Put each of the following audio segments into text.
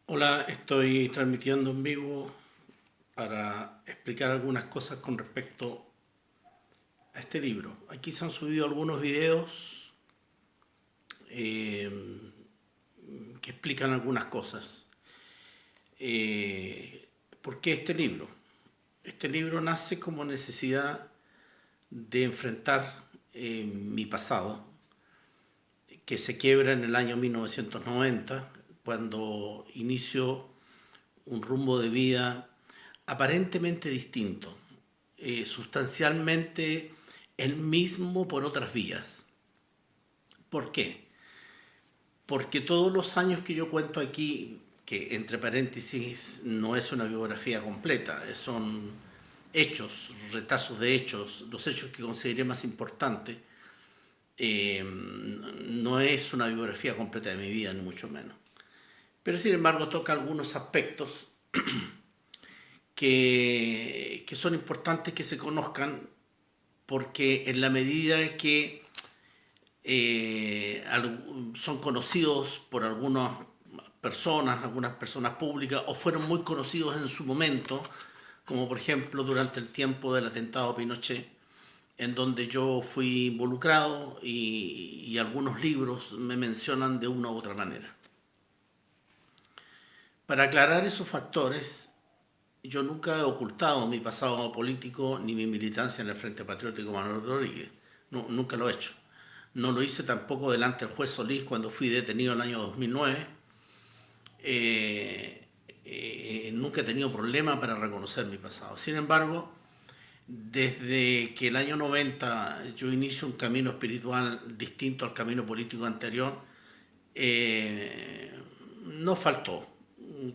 Hola, estoy transmitiendo en vivo para explicar algunas cosas con respecto a este libro. Aquí se han subido algunos videos eh, que explican algunas cosas. ¿Por qué este libro? Este libro nace como necesidad de enfrentar mi pasado, que se quiebra en el año 1990, cuando inicio un rumbo de vida aparentemente distinto, sustancialmente el mismo por otras vías. ¿Por qué? Porque todos los años que yo cuento aquí, que entre paréntesis no es una biografía completa, son hechos, retazos de hechos, los hechos que consideré más importantes, no es una biografía completa de mi vida, ni mucho menos. Pero sin embargo toca algunos aspectos que son importantes que se conozcan, porque en la medida que son conocidos por algunas personas públicas, o fueron muy conocidos en su momento, como por ejemplo durante el tiempo del atentado a Pinochet, en donde yo fui involucrado y algunos libros me mencionan de una u otra manera. Para aclarar esos factores, yo nunca he ocultado mi pasado político ni mi militancia en el Frente Patriótico Manuel Rodríguez. No, nunca lo he hecho. No lo hice tampoco delante del juez Solís cuando fui detenido en el año 2009. Nunca he tenido problema para reconocer mi pasado. Sin embargo, desde que el año 90 yo inicio un camino espiritual distinto al camino político anterior, eh, no faltó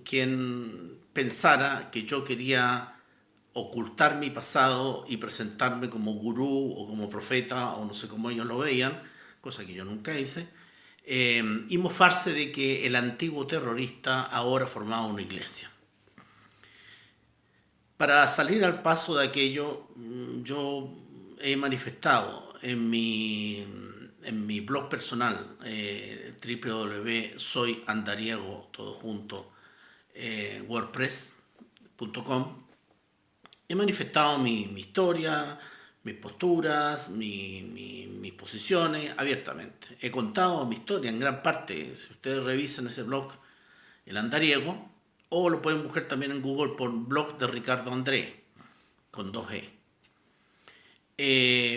quien pensara que yo quería ocultar mi pasado y presentarme como gurú o como profeta o no sé cómo ellos lo veían, cosa que yo nunca hice, y mofarse de que el antiguo terrorista ahora formaba una iglesia. Para salir al paso de aquello, yo he manifestado en mi blog personal, www.soyandariego, todo junto, wordpress.com. He manifestado mi historia, mis posturas, mis posiciones abiertamente. He contado mi historia en gran parte. Si ustedes revisan ese blog, El Andariego, o lo pueden buscar también en Google por blog de Ricardo André, con 2E.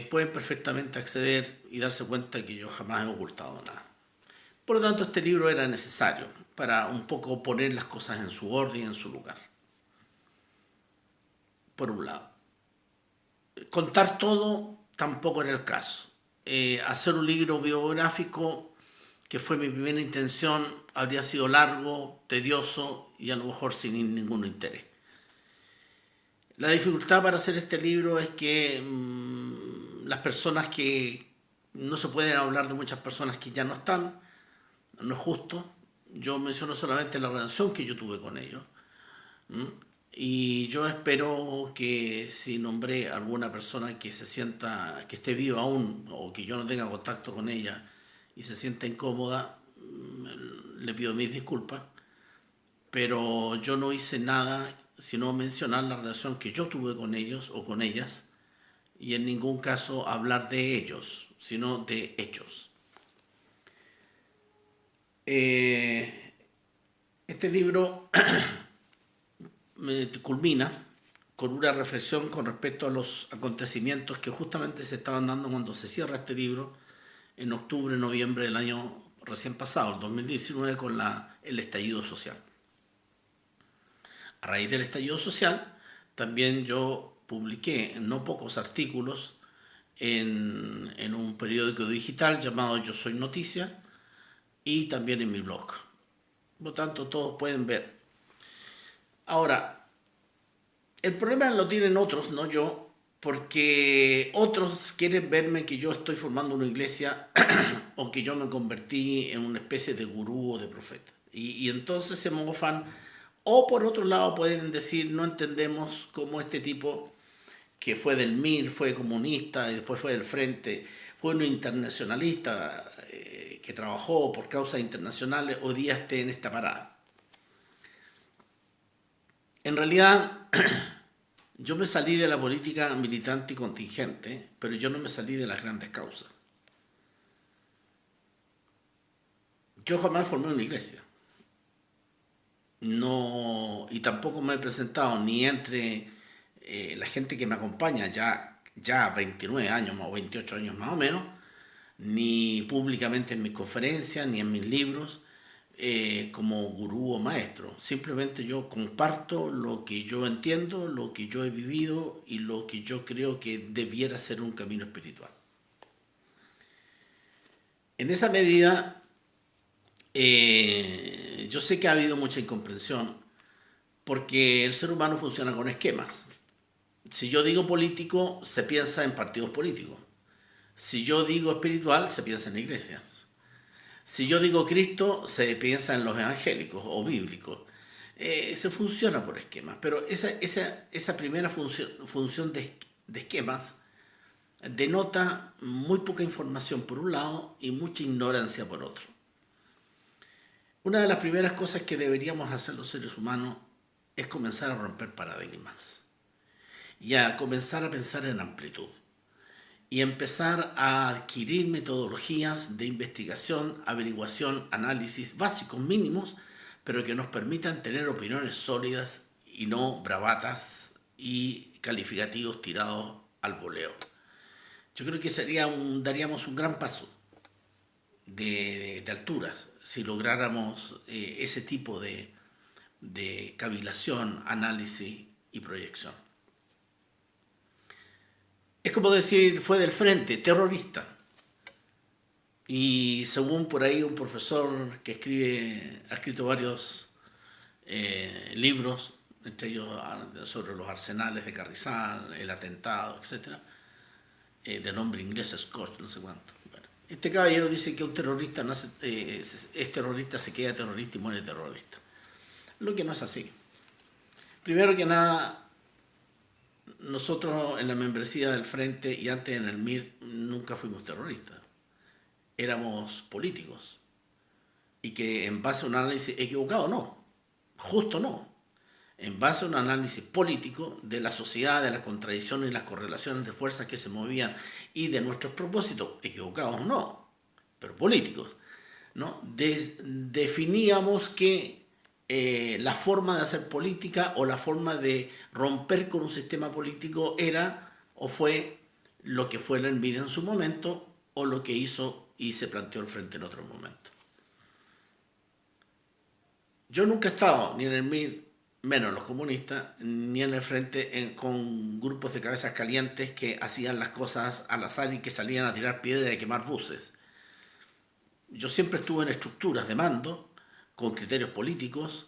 Pueden perfectamente acceder y darse cuenta que yo jamás he ocultado nada. Por lo tanto, este libro era necesario para un poco poner las cosas en su orden y en su lugar. Por un lado. Contar todo tampoco era el caso. Hacer un libro biográfico, que fue mi primera intención, habría sido largo, tedioso y a lo mejor sin ningún interés. La dificultad para hacer este libro es que las personas que no se pueden hablar de muchas personas que ya no están, no es justo. Yo menciono solamente la relación que yo tuve con ellos. ¿Mm? Y yo espero que si nombré a alguna persona que se sienta, que esté viva aún, o que yo no tenga contacto con ella y se sienta incómoda, le pido mis disculpas, pero yo no hice nada sino mencionar la relación que yo tuve con ellos o con ellas, y en ningún caso hablar de ellos, sino de hechos. Eh, este libro culmina con una reflexión con respecto a los acontecimientos que justamente se estaban dando cuando se cierra este libro en octubre, noviembre del año recién pasado, el 2019, con el estallido social. A raíz del estallido social, también yo publiqué no pocos artículos en un periódico digital llamado Yo Soy Noticia, y también en mi blog. Por lo tanto, todos pueden ver. Ahora, el problema lo tienen otros, no yo, porque otros quieren verme que yo estoy formando una iglesia o que yo me convertí en una especie de gurú o de profeta. Y entonces se mofan, o por otro lado pueden decir, no entendemos cómo este tipo que fue del MIR, fue comunista y después fue del Frente, fue un internacionalista que trabajó por causas internacionales, hoy día esté en esta parada. En realidad, yo me salí de la política militante y contingente, pero yo no me salí de las grandes causas. Yo jamás formé una iglesia. No, y tampoco me he presentado ni entre la gente que me acompaña ya 29 años o 28 años más o menos, ni públicamente en mis conferencias, ni en mis libros, como gurú o maestro. Simplemente yo comparto lo que yo entiendo, lo que yo he vivido y lo que yo creo que debiera ser un camino espiritual. En esa medida, yo sé que ha habido mucha incomprensión porque el ser humano funciona con esquemas. Si yo digo político, se piensa en partidos políticos. Si yo digo espiritual, se piensa en iglesias. Si yo digo Cristo, se piensa en los evangélicos o bíblicos. Se funciona por esquemas, pero esa primera función de esquemas denota muy poca información por un lado y mucha ignorancia por otro. Una de las primeras cosas que deberíamos hacer los seres humanos es comenzar a romper paradigmas y a comenzar a pensar en amplitud y empezar a adquirir metodologías de investigación, averiguación, análisis básicos mínimos, pero que nos permitan tener opiniones sólidas y no bravatas y calificativos tirados al voleo. Yo creo que daríamos un gran paso de alturas si lográramos ese tipo de cavilación, análisis y proyección. Es como decir, fue del frente, terrorista. Y según por ahí un profesor que ha escrito varios libros, entre ellos sobre los arsenales de Carrizal, el atentado, etc., de nombre inglés Scott, no sé cuánto. Bueno, este caballero dice que un terrorista es terrorista, se queda terrorista y muere terrorista. Lo que no es así. Primero que nada, nosotros en la membresía del Frente y antes en el MIR nunca fuimos terroristas. Éramos políticos. Y que en base a un análisis equivocado, no. Justo no. En base a un análisis político de la sociedad, de las contradicciones y las correlaciones de fuerzas que se movían y de nuestros propósitos, equivocados o no, pero políticos, ¿no? Definíamos que la forma de hacer política o la forma de romper con un sistema político era o fue lo que fue el MIR en su momento o lo que hizo y se planteó el Frente en otro momento. Yo nunca he estado ni en el MIR, menos los comunistas, ni en el Frente con grupos de cabezas calientes que hacían las cosas al azar y que salían a tirar piedras y a quemar buses. Yo siempre estuve en estructuras de mando, con criterios políticos,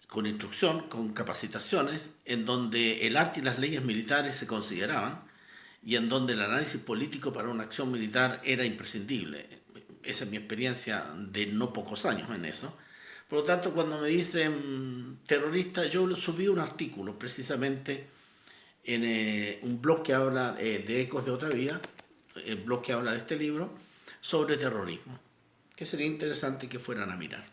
con instrucción, con capacitaciones, en donde el arte y las leyes militares se consideraban y en donde el análisis político para una acción militar era imprescindible. Esa es mi experiencia de no pocos años en eso. Por lo tanto, cuando me dicen terrorista, yo subí un artículo precisamente en un blog que habla de Ecos de otra vida, el blog que habla de este libro, sobre terrorismo, que sería interesante que fueran a mirar.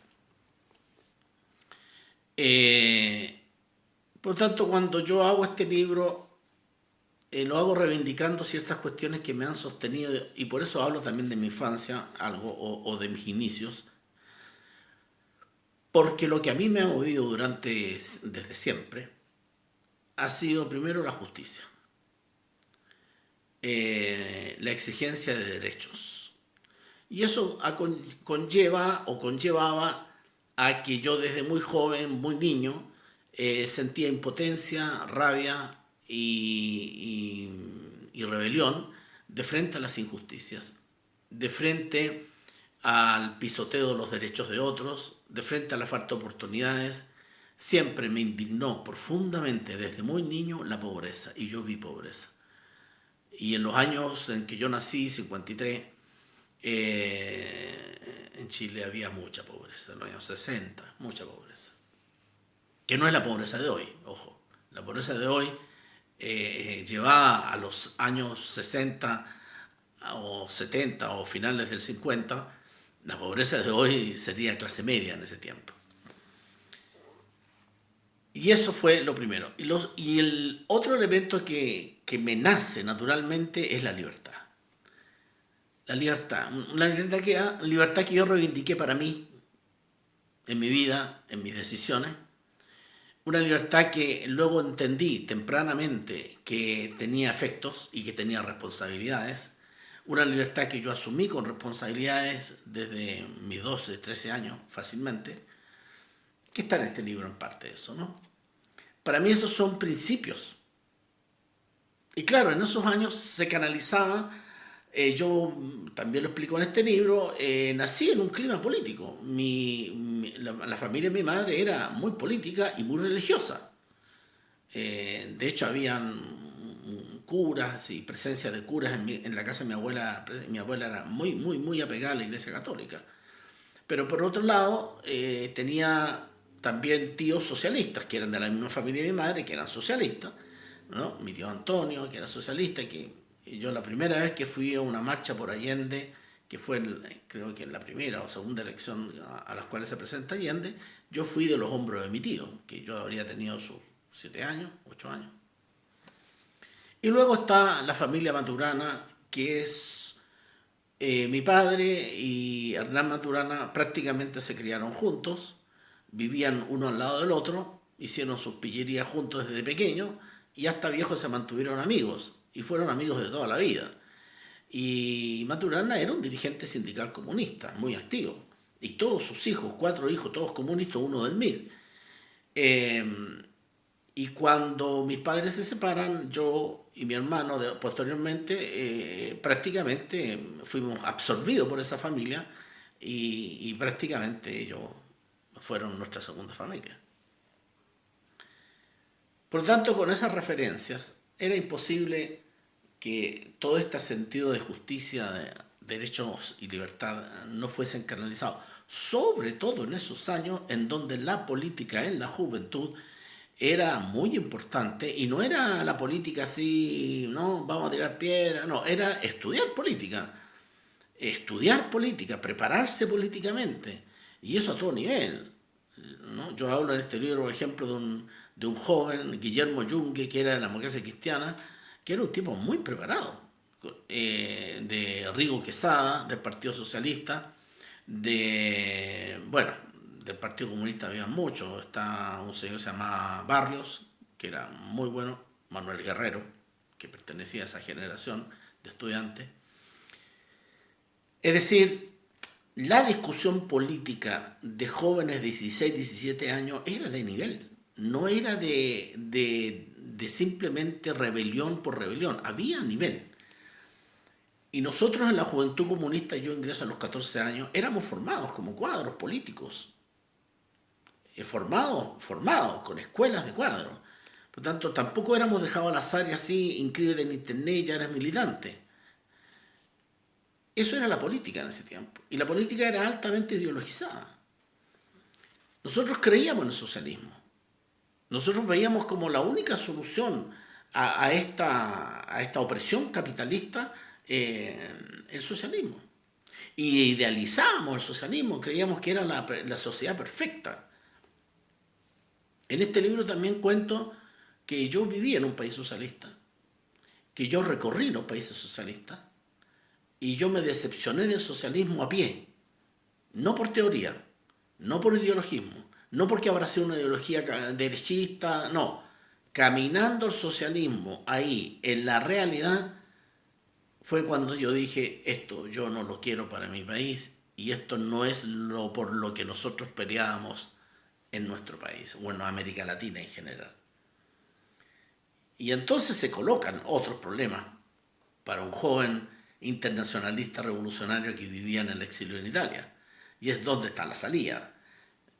Por lo tanto, cuando yo hago este libro, lo hago reivindicando ciertas cuestiones que me han sostenido y por eso hablo también de mi infancia algo o de mis inicios, porque lo que a mí me ha movido desde siempre ha sido primero la justicia, la exigencia de derechos. Y eso conllevaba a que yo desde muy joven, muy niño, sentía impotencia, rabia y rebelión de frente a las injusticias, de frente al pisoteo de los derechos de otros, de frente a la falta de oportunidades. Siempre me indignó profundamente desde muy niño la pobreza, y yo vi pobreza. Y en los años en que yo nací, 53, en Chile había mucha pobreza, en los años 60, mucha pobreza. Que no es la pobreza de hoy, ojo. La pobreza de hoy, llevada a los años 60 o 70 o finales del 50, la pobreza de hoy sería clase media en ese tiempo. Y eso fue lo primero. Y el otro elemento que me nace naturalmente es la libertad. La libertad. Libertad que yo reivindiqué para mí, en mi vida, en mis decisiones. Una libertad que luego entendí tempranamente que tenía efectos y que tenía responsabilidades. Una libertad que yo asumí con responsabilidades desde mis 12, 13 años, fácilmente, que está en este libro en parte de eso, ¿no? Para mí esos son principios. Y claro, en esos años se canalizaba, yo también lo explico en este libro, nací en un clima político. La familia de mi madre era muy política y muy religiosa. De hecho, habían curas y presencia de curas en la casa de mi abuela. Mi abuela era muy, muy, muy apegada a la Iglesia Católica. Pero por otro lado, tenía también tíos socialistas, que eran de la misma familia de mi madre, que eran socialistas, ¿no? Mi tío Antonio, que era socialista, que yo la primera vez que fui a una marcha por Allende, que fue creo que en la primera o segunda elección a las cuales se presenta Allende, yo fui de los hombros de mi tío, que yo habría tenido sus 7 años, 8 años. Y luego está la familia Maturana, que es mi padre y Hernán Maturana prácticamente se criaron juntos, vivían uno al lado del otro, hicieron sus pillerías juntos desde pequeños y hasta viejos se mantuvieron amigos y fueron amigos de toda la vida. Y Maturana era un dirigente sindical comunista, muy activo. Y todos sus hijos, 4 hijos, todos comunistas, uno del MIR. Eh, y cuando mis padres se separan, yo y mi hermano posteriormente prácticamente fuimos absorbidos por esa familia y prácticamente ellos fueron nuestra segunda familia. Por lo tanto, con esas referencias era imposible que todo este sentido de justicia, de derechos y libertad no fuesen canalizados, sobre todo en esos años en donde la política en la juventud era muy importante y no era la política así, no, vamos a tirar piedra, no, era estudiar política, prepararse políticamente y eso a todo nivel, ¿no? Yo hablo en este libro, por ejemplo, de un joven, Guillermo Yungue, que era de la democracia cristiana, que era un tipo muy preparado, de Rigo Quesada, del Partido Socialista, bueno, del Partido Comunista había muchos, está un señor que se llamaba Barrios, que era muy bueno, Manuel Guerrero, que pertenecía a esa generación de estudiantes. Es decir, la discusión política de jóvenes de 16, 17 años era de nivel, no era de simplemente rebelión por rebelión, había nivel. Y nosotros en la Juventud Comunista, yo ingreso a los 14 años, éramos formados como cuadros políticos, formados con escuelas de cuadros. Por lo tanto, tampoco éramos dejados al azar y así, inscríbete en internet y ya eres militante. Eso era la política en ese tiempo. Y la política era altamente ideologizada. Nosotros creíamos en el socialismo. Nosotros veíamos como la única solución a esta opresión capitalista el socialismo. Y idealizábamos el socialismo, creíamos que era la sociedad perfecta. En este libro también cuento que yo viví en un país socialista, que yo recorrí los países socialistas y yo me decepcioné del socialismo a pie, no por teoría, no por ideologismo, no porque habrá sido una ideología derechista, no. Caminando el socialismo ahí, en la realidad, fue cuando yo dije, esto yo no lo quiero para mi país y esto no es por lo que nosotros peleábamos en nuestro país, o en América Latina en general. Y entonces se colocan otros problemas para un joven internacionalista revolucionario que vivía en el exilio en Italia. Y es donde está la salida.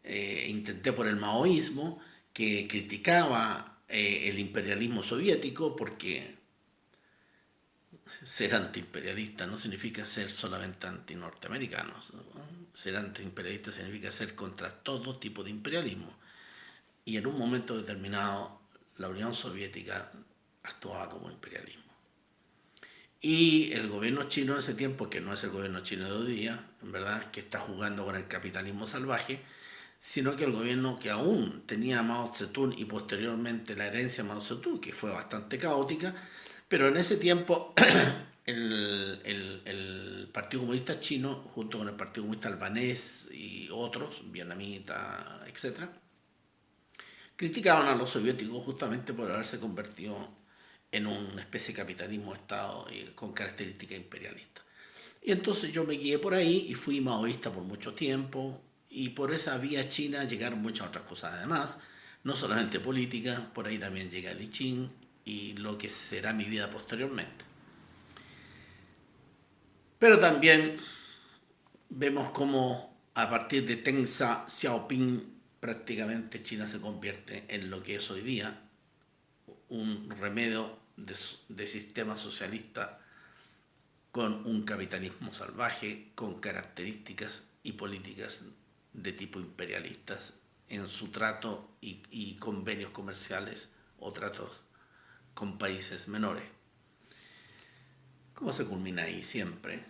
Intenté por el maoísmo, que criticaba el imperialismo soviético, porque ser antiimperialista no significa ser solamente anti-norteamericano. Ser antiimperialista significa ser contra todo tipo de imperialismo. Y en un momento determinado, la Unión Soviética actuaba como imperialismo. Y el gobierno chino en ese tiempo, que no es el gobierno chino de hoy día, en verdad, que está jugando con el capitalismo salvaje, sino que el gobierno que aún tenía Mao Zedong y posteriormente la herencia de Mao Zedong, que fue bastante caótica, pero en ese tiempo el Partido Comunista Chino, junto con el Partido Comunista Albanés y otros, vietnamita, etc., criticaban a los soviéticos justamente por haberse convertido en una especie de capitalismo de Estado con características imperialistas. Y entonces yo me guié por ahí y fui maoísta por mucho tiempo, y por esa vía china llegaron muchas otras cosas además, no solamente política, por ahí también llega el I Ching y lo que será mi vida posteriormente. Pero también vemos cómo a partir de Deng Xiaoping prácticamente China se convierte en lo que es hoy día un remedio de sistema socialista con un capitalismo salvaje, con características y políticas de tipo imperialistas en su trato y convenios comerciales o tratos con países menores. ¿Cómo se culmina ahí siempre?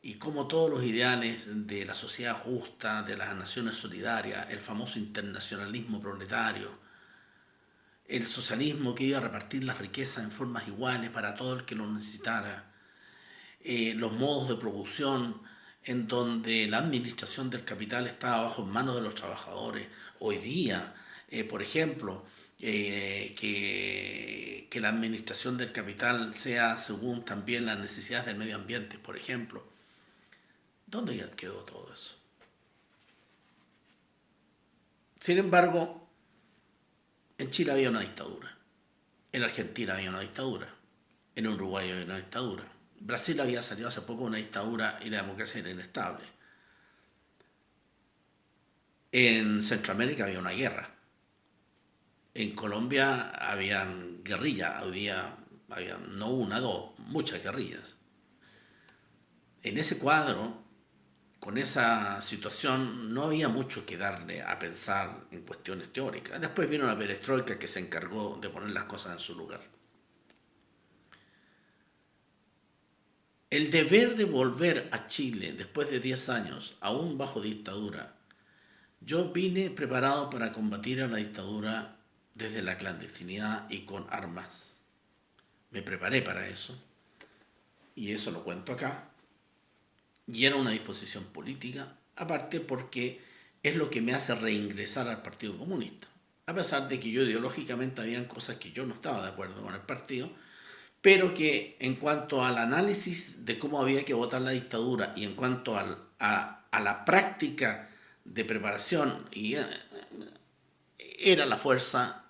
Y cómo todos los ideales de la sociedad justa, de las naciones solidarias, el famoso internacionalismo proletario, el socialismo que iba a repartir las riquezas en formas iguales para todo el que lo necesitara, los modos de producción en donde la administración del capital estaba bajo en manos de los trabajadores. Hoy día, por ejemplo, que la administración del capital sea según también las necesidades del medio ambiente, por ejemplo. ¿Dónde ya quedó todo eso? Sin embargo, en Chile había una dictadura, en Argentina había una dictadura, en Uruguay había una dictadura. Brasil había salido hace poco de una dictadura y la democracia era inestable. En Centroamérica había una guerra. En Colombia habían guerrillas, había no una, dos, muchas guerrillas. En ese cuadro, con esa situación, no había mucho que darle a pensar en cuestiones teóricas. Después vino la perestroika que se encargó de poner las cosas en su lugar. El deber de volver a Chile después de 10 años, aún bajo dictadura, yo vine preparado para combatir a la dictadura desde la clandestinidad y con armas. Me preparé para eso, y eso lo cuento acá. Y era una disposición política, aparte porque es lo que me hace reingresar al Partido Comunista. A pesar de que yo ideológicamente habían cosas que yo no estaba de acuerdo con el partido, pero que en cuanto al análisis de cómo había que votar la dictadura y en cuanto a la práctica de preparación, era la fuerza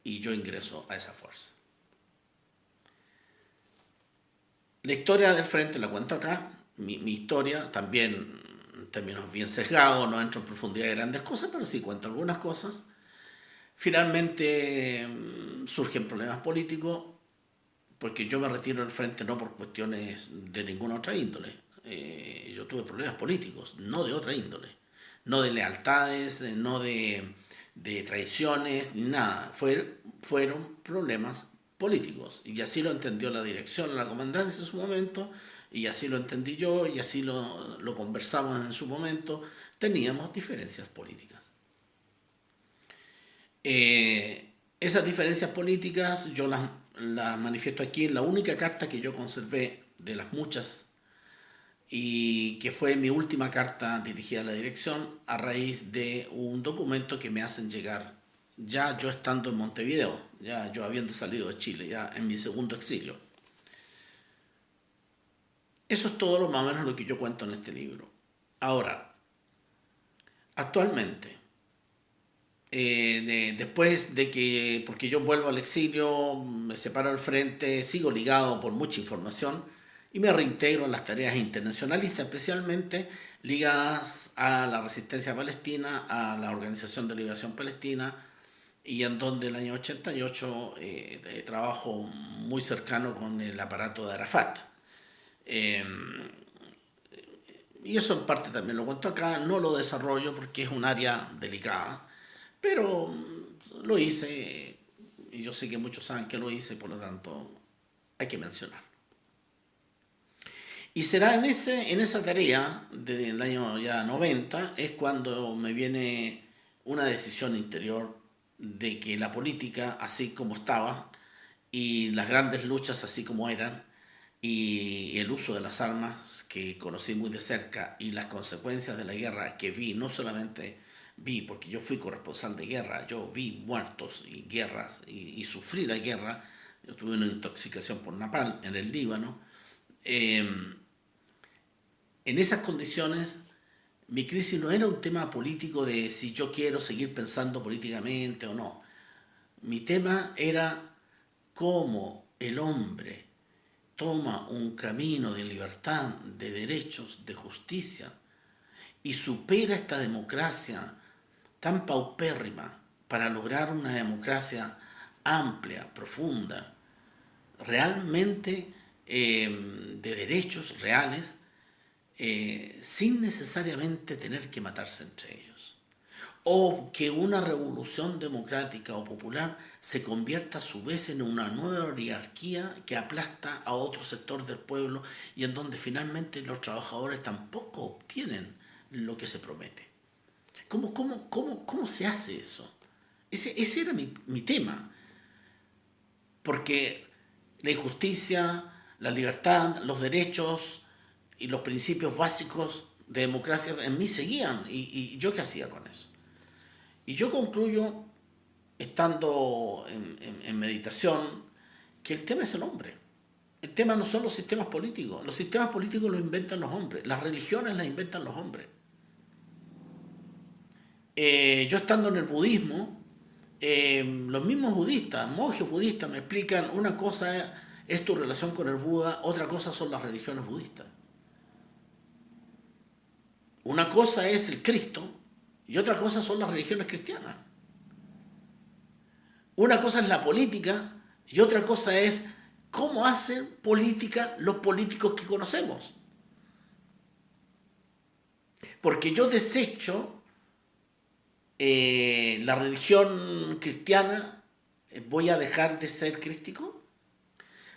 y yo ingreso a esa fuerza. La historia del frente la cuento acá, mi historia también en términos bien sesgados, no entro en profundidad de grandes cosas, pero sí cuento algunas cosas. Finalmente surgen problemas políticos porque yo me retiro del frente no por cuestiones de ninguna otra índole. Yo tuve problemas políticos, no de otra índole, no de lealtades, no de traiciones, ni nada. Fueron problemas políticos. Y así lo entendió la dirección, la comandancia en su momento, y así lo entendí yo, y así lo conversamos en su momento. Teníamos diferencias políticas. Esas diferencias políticas yo las manifiesto aquí en la única carta que yo conservé de las muchas y que fue mi última carta dirigida a la dirección a raíz de un documento que me hacen llegar ya yo estando en Montevideo, ya yo habiendo salido de Chile, ya en mi segundo exilio. Eso es todo lo más o menos lo que yo cuento en este libro. Ahora, actualmente, después de que, porque yo vuelvo al exilio, me separo del frente, sigo ligado por mucha información y me reintegro en las tareas internacionalistas, especialmente ligadas a la resistencia palestina, a la Organización de Liberación Palestina, y en donde el año 88 trabajo muy cercano con el aparato de Arafat. Eh, y eso en parte también lo cuento acá, no lo desarrollo porque es un área delicada, pero lo hice y yo sé que muchos saben que lo hice, por lo tanto hay que mencionarlo. Y será en esa tarea del año ya 90 es cuando me viene una decisión interior de que la política, así como estaba, y las grandes luchas así como eran, y el uso de las armas que conocí muy de cerca y las consecuencias de la guerra que vi, no solamente vi, porque yo fui corresponsal de guerra, yo vi muertos y guerras y sufrí la guerra, yo tuve una intoxicación por napalm en el Líbano. En esas condiciones mi crisis no era un tema político de si yo quiero seguir pensando políticamente o no. Mi tema era cómo el hombre toma un camino de libertad, de derechos, de justicia y supera esta democracia tan paupérrima para lograr una democracia amplia, profunda, realmente de derechos reales, sin necesariamente tener que matarse entre ellos. O que una revolución democrática o popular se convierta a su vez en una nueva oligarquía que aplasta a otro sector del pueblo y en donde finalmente los trabajadores tampoco obtienen lo que se promete. ¿Cómo se hace eso? Ese era mi tema. Porque la injusticia, la libertad, los derechos y los principios básicos de democracia en mí seguían. ¿Y yo qué hacía con eso? Y yo concluyo, estando en meditación, que el tema es el hombre. El tema no son los sistemas políticos. Los sistemas políticos los inventan los hombres. Las religiones las inventan los hombres. Yo estando en el budismo, los mismos budistas, monjes budistas, me explican una cosa es tu relación con el Buda, otra cosa son las religiones budistas. Una cosa es el Cristo y otra cosa son las religiones cristianas. Una cosa es la política y otra cosa es cómo hacen política los políticos que conocemos. Porque yo desecho la religión cristiana, ¿voy a dejar de ser crístico?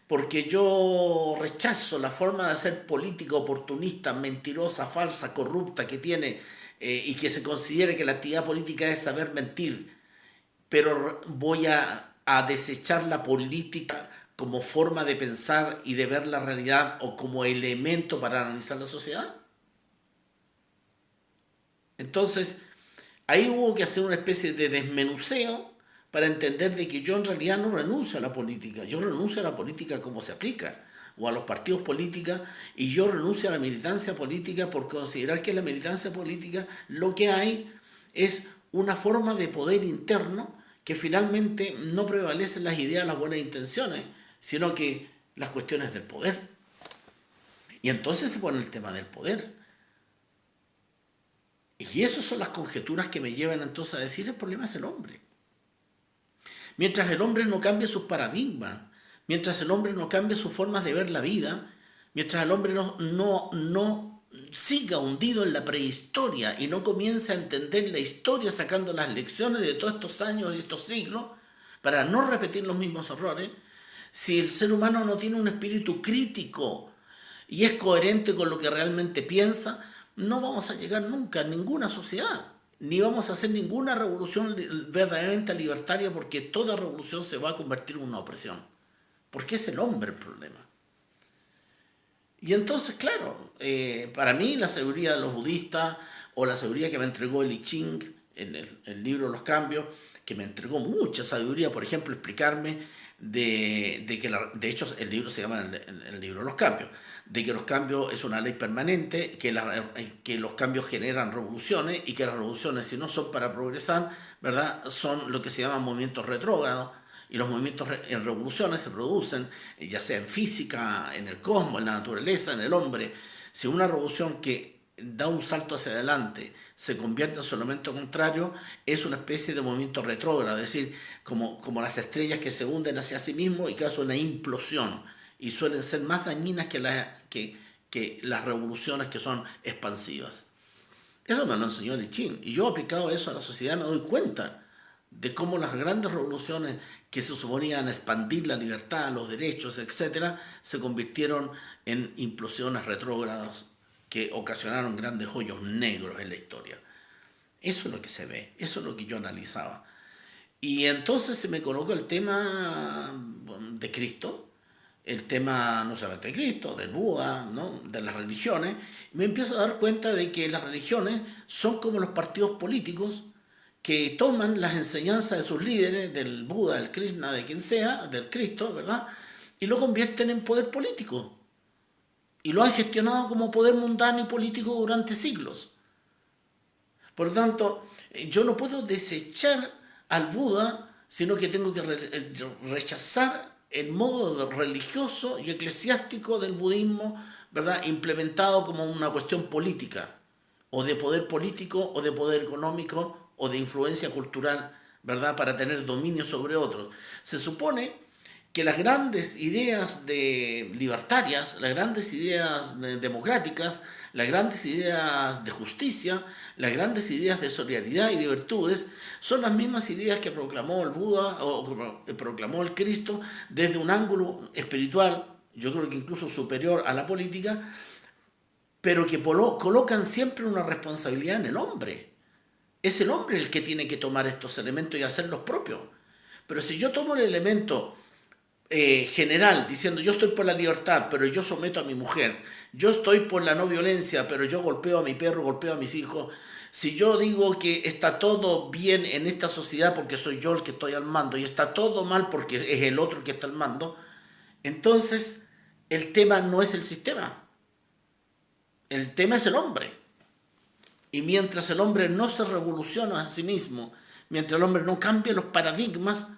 Porque yo rechazo la forma de hacer política oportunista, mentirosa, falsa, corrupta que tiene y que se considere que la actividad política es saber mentir, pero voy a desechar la política como forma de pensar y de ver la realidad o como elemento para analizar la sociedad. Entonces, ahí hubo que hacer una especie de desmenuceo para entender de que yo en realidad no renuncio a la política, yo renuncio a la política como se aplica, o a los partidos políticos, y yo renuncio a la militancia política por considerar que en la militancia política lo que hay es una forma de poder interno que finalmente no prevalecen las ideas, las buenas intenciones, sino que las cuestiones del poder. Y entonces se pone el tema del poder. Y esas son las conjeturas que me llevan entonces a decir el problema es el hombre. Mientras el hombre no cambie sus paradigmas, mientras el hombre no cambie sus formas de ver la vida, mientras el hombre no siga hundido en la prehistoria y no comience a entender la historia sacando las lecciones de todos estos años y estos siglos para no repetir los mismos errores, si el ser humano no tiene un espíritu crítico y es coherente con lo que realmente piensa, no vamos a llegar nunca a ninguna sociedad, ni vamos a hacer ninguna revolución verdaderamente libertaria porque toda revolución se va a convertir en una opresión, porque es el hombre el problema. Y entonces, claro, para mí la sabiduría de los budistas o la sabiduría que me entregó el I Ching en el libro Los Cambios, que me entregó mucha sabiduría, por ejemplo, explicarme de que, de hecho, el libro se llama el libro Los Cambios, de que los cambios es una ley permanente, que los cambios generan revoluciones y que las revoluciones, si no son para progresar, ¿verdad?, son lo que se llaman movimientos retrógrados. Y los movimientos en revoluciones se producen, ya sea en física, en el cosmos, en la naturaleza, en el hombre. Si una revolución que da un salto hacia adelante se convierte en su elemento contrario, es una especie de movimiento retrógrado, es decir, como las estrellas que se hunden hacia sí mismos y que hacen una implosión. Y suelen ser más dañinas que las revoluciones que son expansivas. Eso me lo enseñó el I Ching. Y yo aplicado eso a la sociedad me doy cuenta de cómo las grandes revoluciones que se suponían expandir la libertad, los derechos, etcétera, se convirtieron en implosiones retrógradas que ocasionaron grandes hoyos negros en la historia. Eso es lo que se ve, eso es lo que yo analizaba. Y entonces se me colocó el tema de Cristo, el tema no solamente de Cristo, del Buda, ¿no? De las religiones. Y me empiezo a dar cuenta de que las religiones son como los partidos políticos que toman las enseñanzas de sus líderes, del Buda, del Krishna, de quien sea, del Cristo, ¿verdad? Y lo convierten en poder político. Y lo han gestionado como poder mundano y político durante siglos. Por lo tanto, yo no puedo desechar al Buda, sino que tengo que rechazar el modo religioso y eclesiástico del budismo, ¿verdad? Implementado como una cuestión política, o de poder político, o de poder económico, o de influencia cultural, ¿verdad? Para tener dominio sobre otros. Se supone que las grandes ideas libertarias, las grandes ideas democráticas, las grandes ideas de justicia, las grandes ideas de solidaridad y de virtudes son las mismas ideas que proclamó el Buda o que proclamó el Cristo desde un ángulo espiritual, yo creo que incluso superior a la política, pero que colocan siempre una responsabilidad en el hombre. Es el hombre el que tiene que tomar estos elementos y hacerlos propios. Pero si yo tomo el elemento general, diciendo yo estoy por la libertad, pero yo someto a mi mujer, yo estoy por la no violencia, pero yo golpeo a mi perro, golpeo a mis hijos, si yo digo que está todo bien en esta sociedad porque soy yo el que estoy al mando y está todo mal porque es el otro que está al mando, entonces el tema no es el sistema, el tema es el hombre. Y mientras el hombre no se revoluciona a sí mismo, mientras el hombre no cambie los paradigmas,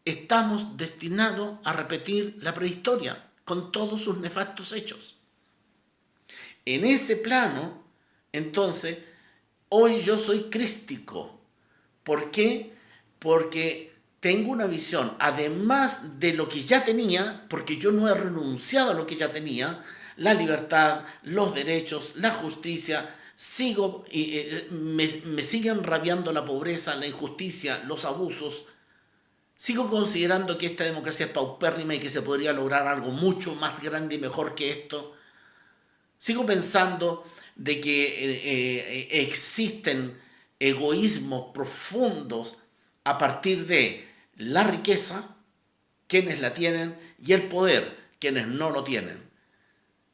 estamos destinados a repetir la prehistoria con todos sus nefastos hechos. En ese plano, entonces, hoy yo soy crístico. ¿Por qué? Porque tengo una visión, además de lo que ya tenía, porque yo no he renunciado a lo que ya tenía, la libertad, los derechos, la justicia, me siguen rabiando la pobreza, la injusticia, los abusos. Sigo considerando que esta democracia es paupérrima y que se podría lograr algo mucho más grande y mejor que esto. Sigo pensando de que existen egoísmos profundos a partir de la riqueza, quienes la tienen, y el poder, quienes no lo tienen.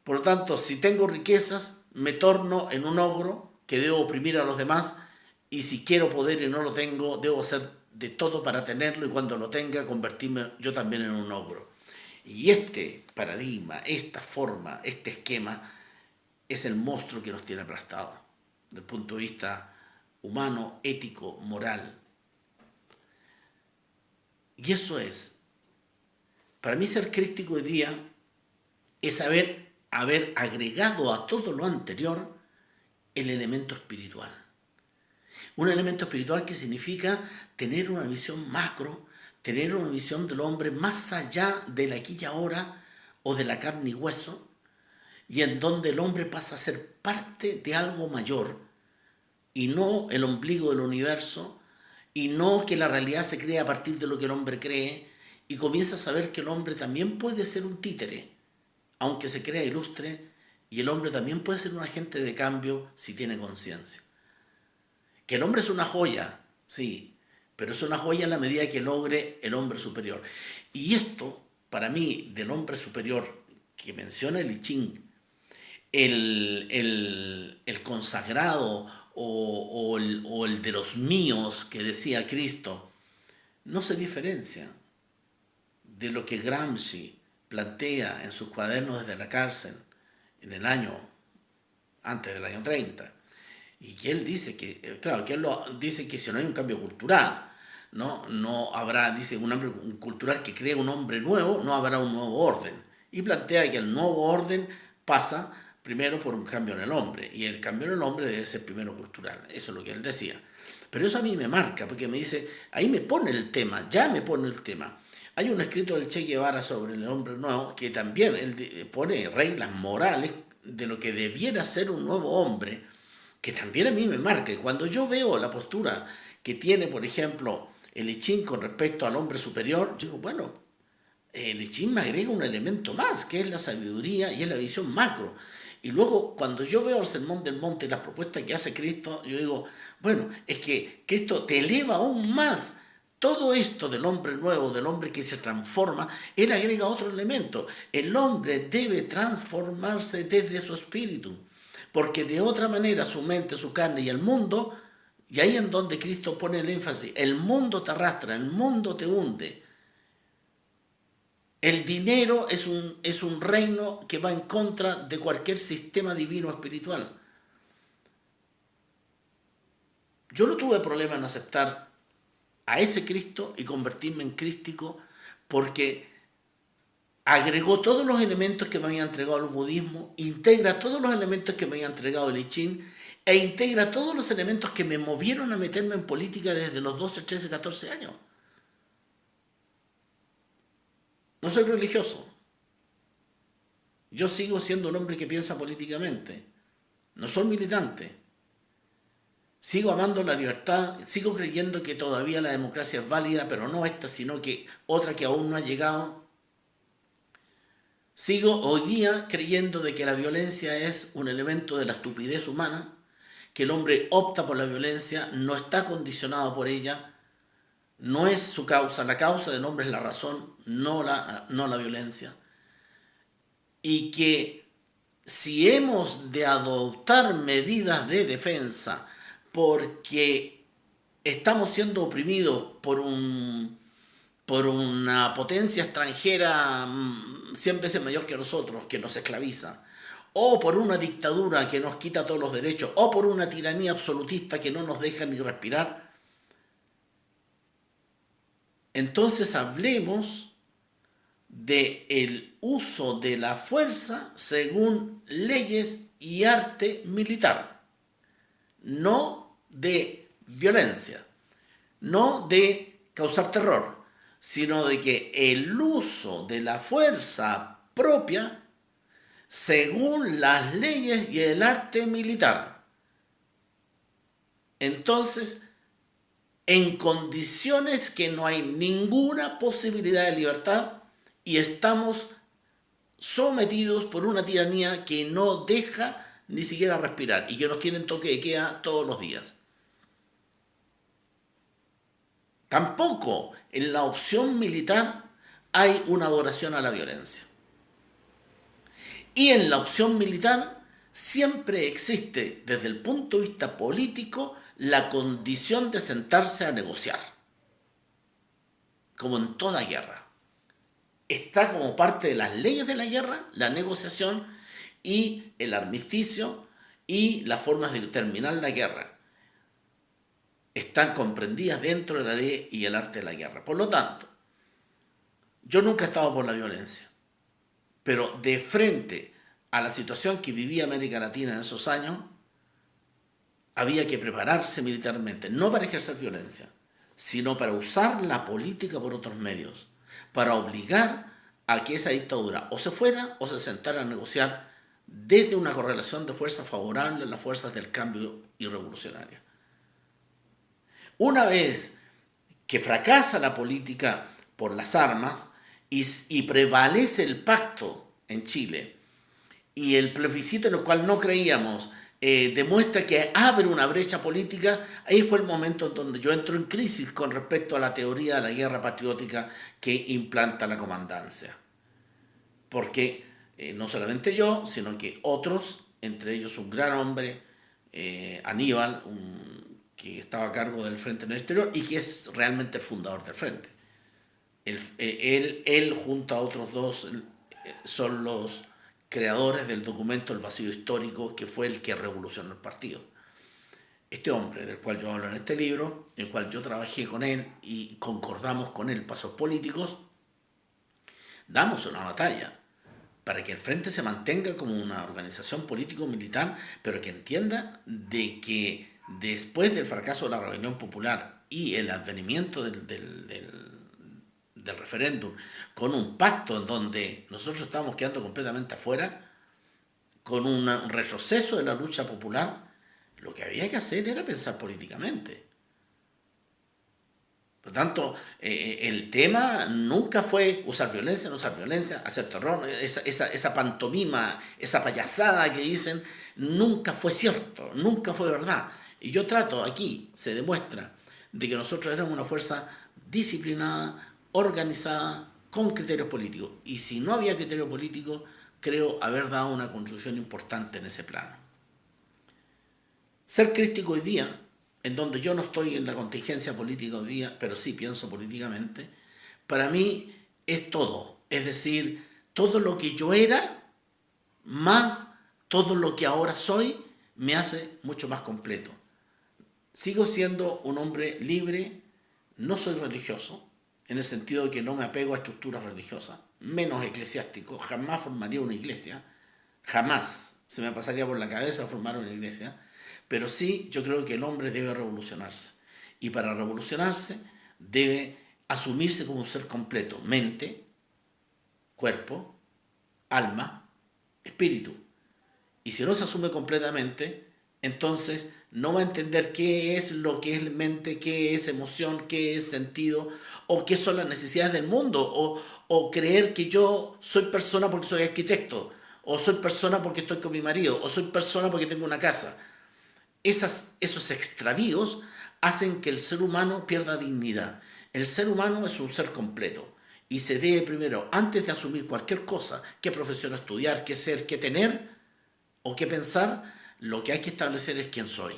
Por lo tanto, si tengo riquezas, me torno en un ogro que debo oprimir a los demás, y si quiero poder y no lo tengo, debo hacer de todo para tenerlo y cuando lo tenga convertirme yo también en un ogro. Y este paradigma, esta forma, este esquema es el monstruo que nos tiene aplastados desde el punto de vista humano, ético, moral. Y eso es, para mí ser crítico hoy día es haber agregado a todo lo anterior el elemento espiritual. Un elemento espiritual que significa tener una visión macro, tener una visión del hombre más allá del aquí y ahora o de la carne y hueso, y en donde el hombre pasa a ser parte de algo mayor y no el ombligo del universo, y no que la realidad se crea a partir de lo que el hombre cree, y comienza a saber que el hombre también puede ser un títere, aunque se crea ilustre, y el hombre también puede ser un agente de cambio si tiene conciencia. Que el hombre es una joya, sí, pero es una joya en la medida que logre el hombre superior. Y esto, para mí, del hombre superior que menciona el I Ching, el consagrado o el de los míos que decía Cristo, no se diferencia de lo que Gramsci plantea en sus cuadernos desde la cárcel en el año, antes del año 30. Y que él dice que, claro, que él dice que si no hay un cambio cultural, no habrá, dice, un hombre cultural que cree un hombre nuevo, no habrá un nuevo orden. Y plantea que el nuevo orden pasa primero por un cambio en el hombre, y el cambio en el hombre debe ser primero cultural. Eso es lo que él decía. Pero eso a mí me marca, porque me dice, ahí me pone el tema, ya me pone el tema. Hay un escrito del Che Guevara sobre el hombre nuevo que también él pone reglas morales de lo que debiera ser un nuevo hombre, que también a mí me marca. Y cuando yo veo la postura que tiene, por ejemplo, el I Ching con respecto al hombre superior, digo, bueno, el I Ching me agrega un elemento más, que es la sabiduría y es la visión macro. Y luego, cuando yo veo el Sermón del Monte y las propuestas que hace Cristo, yo digo, bueno, es que Cristo te eleva aún más. Todo esto del hombre nuevo, del hombre que se transforma, él agrega otro elemento. El hombre debe transformarse desde su espíritu, porque de otra manera su mente, su carne y el mundo, y ahí en donde Cristo pone el énfasis, el mundo te arrastra, el mundo te hunde. El dinero es un reino que va en contra de cualquier sistema divino espiritual. Yo no tuve problema en aceptar a ese Cristo y convertirme en crístico porque agregó todos los elementos que me había entregado el budismo, integra todos los elementos que me había entregado el I Ching e integra todos los elementos que me movieron a meterme en política desde los 12, 13, 14 años. No soy religioso. Yo sigo siendo un hombre que piensa políticamente. No soy militante. Sigo amando la libertad, sigo creyendo que todavía la democracia es válida, pero no esta, sino que otra que aún no ha llegado. Sigo hoy día creyendo de que la violencia es un elemento de la estupidez humana, que el hombre opta por la violencia, no está condicionado por ella, no es su causa, la causa del hombre es la razón, no la violencia. Y que si hemos de adoptar medidas de defensa porque estamos siendo oprimidos por una potencia extranjera 100 veces mayor que nosotros, que nos esclaviza, o por una dictadura que nos quita todos los derechos, o por una tiranía absolutista que no nos deja ni respirar, entonces hablemos del uso de la fuerza según leyes y arte militar, no de violencia, no de causar terror, sino de que el uso de la fuerza propia según las leyes y el arte militar. Entonces, en condiciones que no hay ninguna posibilidad de libertad y estamos sometidos por una tiranía que no deja ni siquiera respirar y que nos tiene en toque de queda todos los días. Tampoco en la opción militar hay una adoración a la violencia. Y en la opción militar siempre existe, desde el punto de vista político, la condición de sentarse a negociar. Como en toda guerra. Está como parte de las leyes de la guerra, la negociación y el armisticio y las formas de terminar la guerra. Están comprendidas dentro de la ley y el arte de la guerra. Por lo tanto, yo nunca he estado por la violencia, pero de frente a la situación que vivía América Latina en esos años, había que prepararse militarmente, no para ejercer violencia, sino para usar la política por otros medios, para obligar a que esa dictadura o se fuera o se sentara a negociar desde una correlación de fuerzas favorable a las fuerzas del cambio y revolucionaria. Una vez que fracasa la política por las armas y prevalece el pacto en Chile y el plebiscito en el cual no creíamos demuestra que abre una brecha política, ahí fue el momento en donde yo entro en crisis con respecto a la teoría de la guerra patriótica que implanta la comandancia. Porque no solamente yo, sino que otros, entre ellos un gran hombre, Aníbal, que estaba a cargo del Frente en el Exterior y que es realmente el fundador del Frente. Él junto a otros dos, son los creadores del documento El Vacío Histórico, que fue el que revolucionó el partido. Este hombre, del cual yo hablo en este libro, en el cual yo trabajé con él y concordamos con él pasos políticos, damos una batalla para que el Frente se mantenga como una organización político-militar, pero que entienda de que después del fracaso de la rebelión popular y el advenimiento del referéndum, con un pacto en donde nosotros estábamos quedando completamente afuera, con un retroceso de la lucha popular, lo que había que hacer era pensar políticamente. Por lo tanto, el tema nunca fue usar violencia, no usar violencia, hacer terror, esa pantomima, esa payasada que dicen, nunca fue cierto, nunca fue verdad. Y yo trato, aquí se demuestra de que nosotros éramos una fuerza disciplinada, organizada, con criterios políticos. Y si no había criterio político, creo haber dado una contribución importante en ese plano. Ser crítico hoy día, en donde yo no estoy en la contingencia política hoy día, pero sí pienso políticamente, para mí es todo. Es decir, todo lo que yo era, más todo lo que ahora soy, me hace mucho más completo. Sigo siendo un hombre libre, no soy religioso, en el sentido de que no me apego a estructuras religiosas, menos eclesiástico, jamás formaría una iglesia, jamás se me pasaría por la cabeza formar una iglesia, pero sí yo creo que el hombre debe revolucionarse. Y para revolucionarse debe asumirse como un ser completo, mente, cuerpo, alma, espíritu. Y si no se asume completamente, entonces no va a entender qué es lo que es mente, qué es emoción, qué es sentido, o qué son las necesidades del mundo, o creer que yo soy persona porque soy arquitecto, o soy persona porque estoy con mi marido, o soy persona porque tengo una casa. Esos extravíos hacen que el ser humano pierda dignidad. El ser humano es un ser completo y se debe primero, antes de asumir cualquier cosa, qué profesión estudiar, qué ser, qué tener o qué pensar, lo que hay que establecer es quién soy.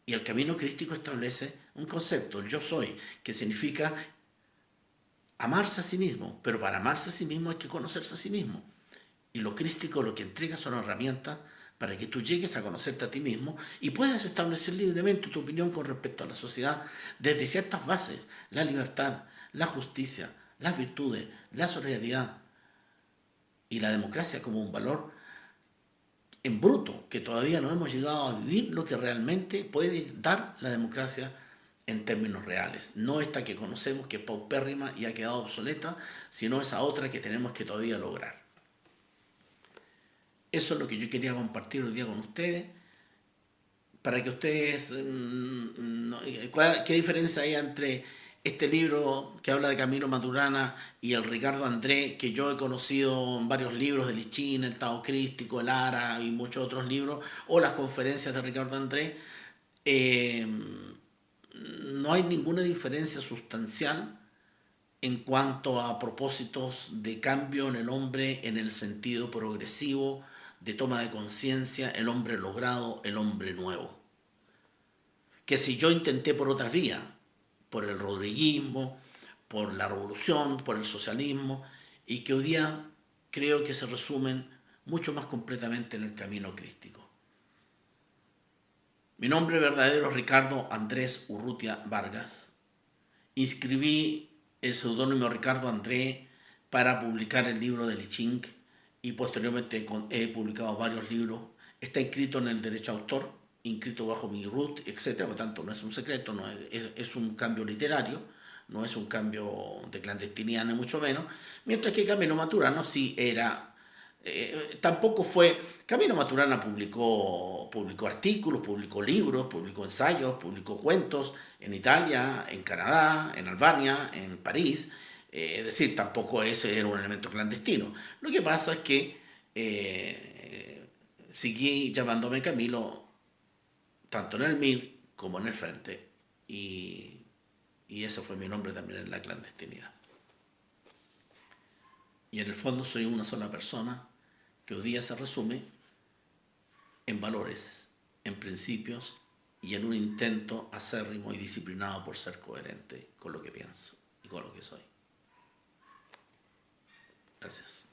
Y el camino crístico establece un concepto, el yo soy, que significa amarse a sí mismo, pero para amarse a sí mismo hay que conocerse a sí mismo. Y lo crístico lo que entrega son herramientas para que tú llegues a conocerte a ti mismo y puedas establecer libremente tu opinión con respecto a la sociedad desde ciertas bases, la libertad, la justicia, las virtudes, la solidaridad y la democracia como un valor en bruto, que todavía no hemos llegado a vivir lo que realmente puede dar la democracia en términos reales. No esta que conocemos, que es paupérrima y ha quedado obsoleta, sino esa otra que tenemos que todavía lograr. Eso es lo que yo quería compartir hoy día con ustedes, para que ustedes... ¿Qué diferencia hay entre este libro que habla de Camilo Maturana y el Ricardo André, que yo he conocido en varios libros de Lichín, el Tao Crístico, el Ara y muchos otros libros, o las conferencias de Ricardo André? Eh, no hay ninguna diferencia sustancial en cuanto a propósitos de cambio en el hombre en el sentido progresivo, de toma de conciencia, el hombre logrado, el hombre nuevo. Que si yo intenté por otra vía, por el rodriguismo, por la revolución, por el socialismo, y que hoy día creo que se resumen mucho más completamente en el camino crístico. Mi nombre verdadero es Ricardo Andrés Urrutia Vargas. Inscribí el seudónimo Ricardo André para publicar el libro de Lichink y posteriormente he publicado varios libros. Está inscrito en el derecho a autor, inscrito bajo mi root, etc. Por tanto, no es un secreto, no es un cambio literario, no es un cambio de clandestinidad, ni mucho menos. Mientras que Camilo Maturana sí era... tampoco fue... Camilo Maturana publicó artículos, publicó libros, publicó ensayos, publicó cuentos en Italia, en Canadá, en Albania, en París. Es decir, tampoco ese era un elemento clandestino. Lo que pasa es que seguí llamándome Camilo tanto en el MIR como en el Frente. Y ese fue mi nombre también en la clandestinidad. Y en el fondo soy una sola persona que hoy día se resume en valores, en principios y en un intento acérrimo y disciplinado por ser coherente con lo que pienso y con lo que soy. Gracias.